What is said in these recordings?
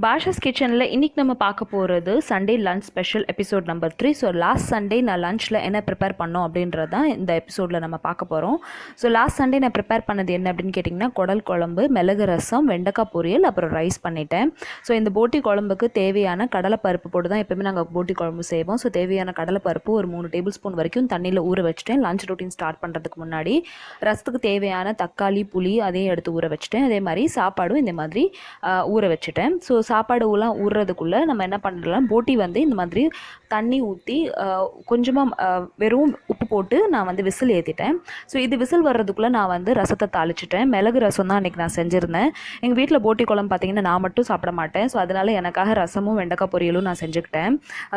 பாஷாஸ் கிச்சனில் இன்றைக்கி நம்ம பார்க்க போகிறது Sunday lunch special episode number 3. So last Sunday நான் லன்ச்சில் என்ன ப்ரிப்பேர் பண்ணோம் அப்படின்றது தான் இந்த எபிசோடில் நம்ம பார்க்க போகிறோம். ஸோ லாஸ்ட் சண்டே நான் ப்ரிப்பேர் பண்ணது என்ன அப்படின்னு கேட்டிங்கன்னா, குடல் குழம்பு, மிளகு ரசம், வெண்டைக்காய் பொரியல், அப்புறம் ரைஸ் பண்ணிட்டேன். ஸோ இந்த போட்டி குழம்புக்கு தேவையான கடலைப்பருப்பு போட்டு தான் எப்போயுமே நாங்கள் போட்டி குழம்பு செய்வோம். ஸோ தேவையான கடலைப்பருப்பு ஒரு 3 டேபிள் ஸ்பூன் வரைக்கும் தண்ணியில் ஊற வச்சுட்டேன். லன்ச் ரொட்டீன் ஸ்டார்ட் பண்ணுறதுக்கு முன்னாடி ரசத்துக்கு தேவையான தக்காளி, புளி அதையும் எடுத்து ஊற வச்சுட்டேன். அதே மாதிரி சாப்பாடும் இந்த மாதிரி ஊற வச்சுட்டேன். ஸோ சாப்பாடுலாம் ஊறுறதுக்குள்ளே நம்ம என்ன பண்ணலாம், போட்டி வந்து இந்த மாதிரி தண்ணி ஊற்றி கொஞ்சமாக வெறும் உப்பு போட்டு நான் வந்து விசில் ஏற்றிட்டேன். ஸோ இது விசில் வர்றதுக்குள்ளே நான் வந்து ரசத்தை தாளிச்சிட்டேன். மிளகு ரசம் தான் அன்றைக்கி நான் செஞ்சுருந்தேன். எங்கள் வீட்டில் போட்டி குழம்பு பார்த்திங்கன்னா நான் மட்டும் சாப்பிட மாட்டேன். ஸோ அதனால் எனக்காக ரசமும் வெண்டைக்காய் பொரியலும் நான் செஞ்சுக்கிட்டேன்.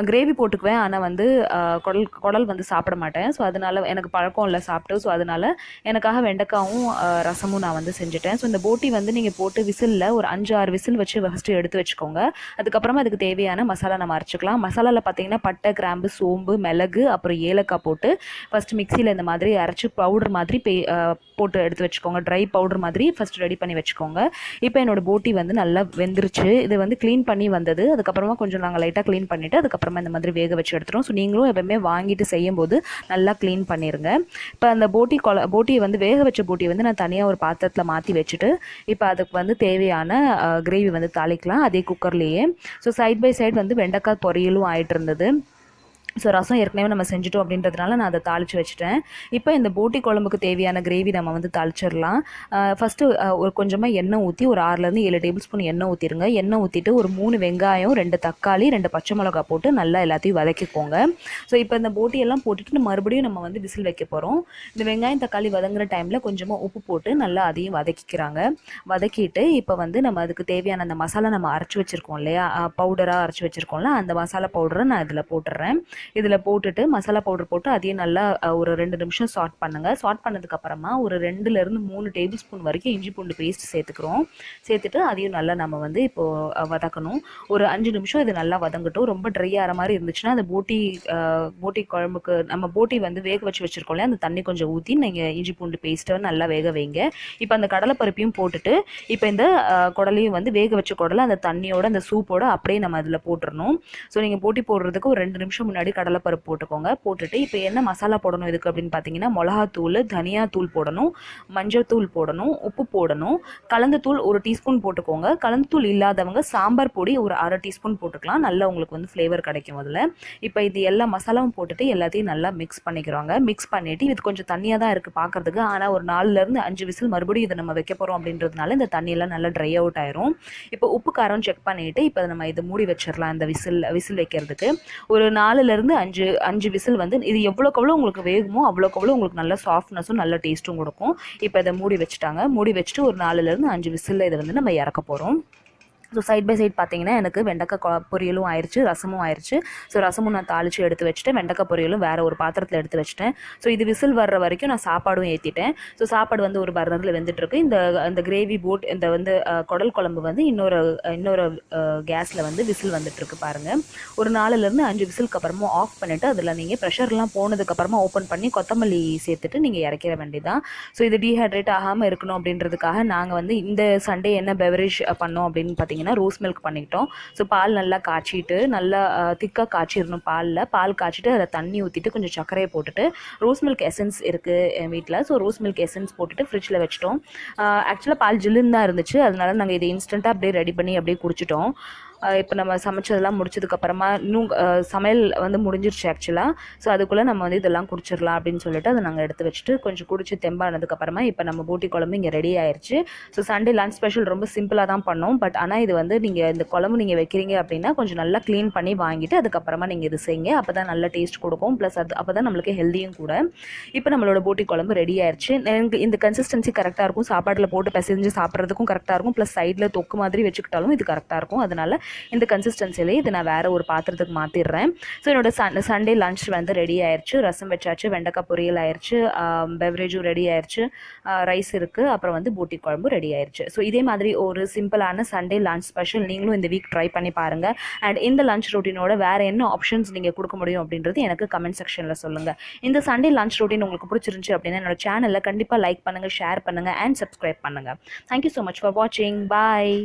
கிரேவி போட்டுக்குவேன், ஆனால் வந்து குடல் வந்து சாப்பிட மாட்டேன். ஸோ அதனால் எனக்கு பழக்கம் இல்லை சாப்பிட்டு. ஸோ அதனால் எனக்காக வெண்டைக்காயும் ரசமும் நான் வந்து செஞ்சுட்டேன். ஸோ இந்த போட்டி வந்து நீங்கள் போட்டு விசிலில் ஒரு 5-6 விசில் வச்சு ஃபஸ்ட்டு எடுத்து வச்சுக்கோங்க. அதுக்கப்புறமா அதுக்கு தேவையான மசாலா நம்ம அரைச்சிக்கலாம். மசாலாவில் பார்த்தீங்கன்னா பட்டை, கிராம்பு, சோம்பு, மிளகு, அப்புறம் ஏலக்காய் போட்டு ஃபஸ்ட்டு மிக்சியில் இந்த மாதிரி அரைச்சி பவுடர் மாதிரி போட்டு எடுத்து வச்சுக்கோங்க. ட்ரை பவுடர் மாதிரி ஃபஸ்ட்டு ரெடி பண்ணி வச்சுக்கோங்க. இப்போ என்னோடய போட்டி வந்து நல்லா வெந்துருச்சு. இது வந்து க்ளீன் பண்ணி வந்தது. அதுக்கப்புறமா கொஞ்சம் நாங்கள் லைட்டாக க்ளீன் பண்ணிவிட்டு அதுக்கப்புறமா இந்த மாதிரி வேக வச்சு எடுத்துகிறோம். ஸோ நீங்களும் எப்பவுமே வாங்கிட்டு செய்யும்போது நல்லா க்ளீன் பண்ணிடுங்க. இப்போ அந்த போட்டியை வந்து வேக வச்ச போட்டியை வந்து நான் தனியாக ஒரு பாத்திரத்தில் மாற்றி வச்சுட்டு இப்போ அதுக்கு வந்து தேவையான கிரேவி வந்து தாளிக்கலாம் அதே குக்கர்லேயே. ஸோ சைட் பை சைடு வந்து வெண்டைக்காய் பொரியலும் ஆகிட்டு இருந்தது. ஸோ ரசம் ஏற்கனவே நம்ம செஞ்சுட்டோம் அப்படின்றதுனால நான் அதை தாளித்து வச்சுட்டேன். இப்போ இந்த போட்டி குழம்புக்கு தேவையான கிரேவி நம்ம வந்து தாளிச்சிடலாம். ஃபஸ்ட்டு ஒரு கொஞ்சமாக எண்ணெய் ஊற்றி ஒரு 6-7 டேபிள் ஸ்பூன் எண்ணெய் ஊற்றிடுங்க. எண்ணெய் ஊற்றிட்டு ஒரு 3 வெங்காயம், 2 தக்காளி, 2 பச்சை மிளகாய் போட்டு நல்லா எல்லாத்தையும் வதக்கிக்கோங்க. ஸோ இப்போ இந்த போட்டியெல்லாம் போட்டுட்டு மறுபடியும் நம்ம வந்து விசில் வைக்க போகிறோம். இந்த வெங்காயம் தக்காளி வதங்குற டைமில் கொஞ்சமாக உப்பு போட்டு நல்லா அதையும் வதக்கிக்கிறாங்க. வதக்கிட்டு இப்போ வந்து நம்ம அதுக்கு தேவையான அந்த மசாலா நம்ம அரைச்சி வச்சுருக்கோம் இல்லையா, பவுடராக அரைச்சி வச்சுருக்கோம்ல, அந்த மசாலா பவுடரை நான் இதில் போட்டுடுறேன். இதில் போட்டுட்டு மசாலா பவுடர் போட்டு அதையும் நல்லா ஒரு 2 நிமிஷம் சாட் பண்ணுங்கள். சாட் பண்ணதுக்கப்புறமா ஒரு 2-3 டேபிள் ஸ்பூன் வரைக்கும் இஞ்சி பூண்டு பேஸ்ட் சேர்த்துக்கிறோம். சேர்த்துட்டு அதையும் நல்லா நம்ம வந்து இப்போது வதக்கணும். ஒரு 5 நிமிஷம் இது நல்லா வதங்கட்டும். ரொம்ப ட்ரை ஆகிற மாதிரி இருந்துச்சுன்னா அந்த போட்டி குழம்புக்கு நம்ம போட்டி வந்து வேக வச்சுருக்கோம் இல்லையா, அந்த தண்ணி கொஞ்சம் ஊற்றி நீங்கள் இஞ்சி பூண்டு பேஸ்ட்டை நல்லா வேக வைங்க. இப்போ அந்த கடலைப்பருப்பையும் போட்டுட்டு இப்போ இந்த குடலையும் வந்து வேக வச்ச குடலை அந்த தண்ணியோட அந்த சூப்போட அப்படியே நம்ம அதில் போட்டுடணும். ஸோ நீங்கள் போட்டி போடுறதுக்கு ஒரு 2 நிமிஷம் முன்னாடி கடலைப்பருப்பு போட்டுக்கோங்க. போட்டுட்டு இப்போ என்ன மசாலா போடணும் இதுக்கு அப்படின்னு பார்த்தீங்கன்னா, மிளகாத்தூள், தனியாத்தூள் போடணும், மஞ்சள் தூள் போடணும், உப்பு போடணும், கலந்து தூள் 1 டீஸ்பூன் போட்டுக்கோங்க. கலந்து தூள் இல்லாதவங்க சாம்பார் பொடி ஒரு 1/2 டீஸ்பூன் போட்டுக்கலாம். நல்லா உங்களுக்கு வந்து ஃப்ளேவர் கிடைக்கும் அதில். இப்போ இது எல்லா மசாலாவும் போட்டுட்டு எல்லாத்தையும் நல்லா மிக்ஸ் பண்ணிக்கிறாங்க. மிக்ஸ் பண்ணிவிட்டு இது கொஞ்சம் தண்ணியாக தான் இருக்குது பார்க்குறதுக்கு, ஆனால் ஒரு 4-5 விசில் மறுபடியும் இதை நம்ம வைக்க போகிறோம் அப்படின்றதுனால இந்த தண்ணியெல்லாம் நல்லா ட்ரை அவுட் ஆயிரும். இப்போ உப்பு காரம் செக் பண்ணிவிட்டு இப்போ நம்ம இதை மூடி வச்சிடலாம். இந்த விசில் வைக்கிறதுக்கு ஒரு 4-5 விசில் வந்து இது எவ்வளோக்கு எவ்வளோ உங்களுக்கு வேகுமோ அவ்வளோக்கு எவ்வளோ உங்களுக்கு நல்ல சாஃப்ட்னஸும் நல்ல டேஸ்ட்டும் கொடுக்கும். இப்போ இதை மூடி வச்சுட்டாங்க. மூடி வச்சுட்டு ஒரு 4-5 விசில் இதை வந்து நம்ம இறக்க போகிறோம். ஸோ சைட் பை சைட் பார்த்தீங்கன்னா எனக்கு வெண்டைக்காய் பொரியலும் ஆயிடுச்சு, ரசமும் ஆயிடுச்சு. ஸோ ரசமும் நான் தாளித்து எடுத்து வச்சுட்டேன், வெண்டைக்காய் பொரியலும் வேறு ஒரு பாத்திரத்தில் எடுத்து வச்சுட்டேன். ஸோ இது விசில் வர்ற வரைக்கும் நான் சாப்பாடும் ஏற்றிட்டேன். ஸோ சாப்பாடு வந்து ஒரு பர்னரில் வெந்துட்டுருக்கு. இந்த கிரேவி இந்த வந்து குடல் குழம்பு வந்து இன்னொரு கேஸில் வந்து விசில் வந்துட்டுருக்கு பாருங்கள். ஒரு 4-5 விசிலுக்கு அப்புறமா ஆஃப் பண்ணிவிட்டு அதில் நீங்கள் ப்ரெஷர்லாம் போனதுக்கப்புறமா ஓப்பன் பண்ணி கொத்தமல்லி சேர்த்துட்டு நீங்கள் இறக்கிற வேண்டியதான். ஸோ இது டீஹைட்ரேட் ஆகாமல் இருக்கணும் அப்படின்றதுக்காக நாங்கள் வந்து இந்த சண்டே என்ன பெவரேஜ் பண்ணோம் அப்படின்னு பார்த்தீங்கன்னா ரோஸ் மில்க் பண்ணிக்கிட்டோம். ஸோ பால் நல்லா காய்ச்சிட்டு நல்லா திக்காக காய்ச்சிடணும். பால் காய்ச்சிட்டு அதில் தண்ணி ஊற்றிட்டு கொஞ்சம் சர்க்கரையை போட்டுட்டு ரோஸ் மில்க் எசன்ஸ் இருக்குது என் வீட்டில். ஸோ ரோஸ் மில்க் எசன்ஸ் போட்டுட்டு ஃப்ரிட்ஜில் வச்சிட்டோம். ஆக்சுவலாக பால் ஜில்லுன்னு தான் இருந்துச்சு, அதனால நாங்கள் இதை இன்ஸ்டண்ட்டாக அப்படியே ரெடி பண்ணி அப்படியே குடிச்சிட்டோம். இப்போ நம்ம சமைச்சதெல்லாம் முடிச்சதுக்கப்புறமா இன்னும் சமையல் வந்து முடிஞ்சிருச்சு ஆக்சுவலாக. ஸோ அதுக்குள்ளே நம்ம வந்து இதெல்லாம் குடிச்சிடலாம் அப்படின்னு சொல்லிட்டு அதை நாங்கள் எடுத்து வச்சுட்டு கொஞ்சம் குடிச்சு தெம்பானதுக்கப்புறமா இப்போ நம்ம போட்டி குழம்பு இங்கே ரெடி ஆயிடுச்சு. ஸோ சண்டே லன்ச் ஸ்பெஷல் ரொம்ப சிம்பிளாக தான் பண்ணோம். பட் ஆனால் இது வந்து நீங்கள் இந்த குழம்பு நீங்கள் வைக்கிறீங்க அப்படின்னா கொஞ்சம் நல்லா க்ளீன் பண்ணி வாங்கிட்டு அதுக்கப்புறமா நீங்கள் இது செய்யுங்க. அப்போ தான் நல்ல டேஸ்ட் கொடுக்கும். ப்ளஸ் அப்போ தான் நம்மளுக்கு ஹெல்த்தியும் கூட. இப்போ நம்மளோட போட்டி குழம்பு ரெடி ஆயிடுச்சு. எனக்கு இந்த கன்சிஸ்டன்சி கரெக்டாக இருக்கும். சாப்பாட்டில் போட்டு பிசைஞ்சு சாப்பிட்றதுக்கும் கரெக்டாக இருக்கும். ப்ளஸ் சைடில் தொக்கு மாதிரி வச்சுக்கிட்டாலும் இது கரெக்டாக இருக்கும். அதனால் இந்த கன்சிஸ்டன்சிலே இதை நான் வேறு ஒரு பாத்திரத்துக்கு மாற்றிடுறேன். ஸோ என்னோட சண்டே லன்ச் வந்து ரெடி ஆயிடுச்சு. ரசம் வச்சாச்சு, வெண்டைக்காய் பொரியல் ஆயிடுச்சு, பெவரேஜும் ரெடி ஆயிடுச்சு, ரைஸ் இருக்குது, அப்புறம் வந்து போட்டி குழம்பு ரெடி ஆயிடுச்சு. ஸோ இதே மாதிரி ஒரு சிம்பிளான சண்டே லன்ச் ஸ்பெஷல் நீங்களும் இந்த வீக் ட்ரை பண்ணி பாருங்கள். அண்ட் இந்த லன்ச் ரொட்டீனோட வேறு என்ன ஆப்ஷன்ஸ் நீங்கள் கொடுக்க முடியும் அப்படின்றது எனக்கு கமெண்ட் செக்ஷனில் சொல்லுங்கள். இந்த சண்டே லன்ச் ரொட்டீன் உங்களுக்கு பிடிச்சிருந்துச்சு அப்படின்னா என்னோட சேனலில் கண்டிப்பாக லைக் பண்ணுங்கள், ஷேர் பண்ணுங்கள் அண்ட் சப்ஸ்கிரைப் பண்ணுங்கள். தேங்க்யூ ஸோ மச் ஃபார் வாட்சிங். பாய்.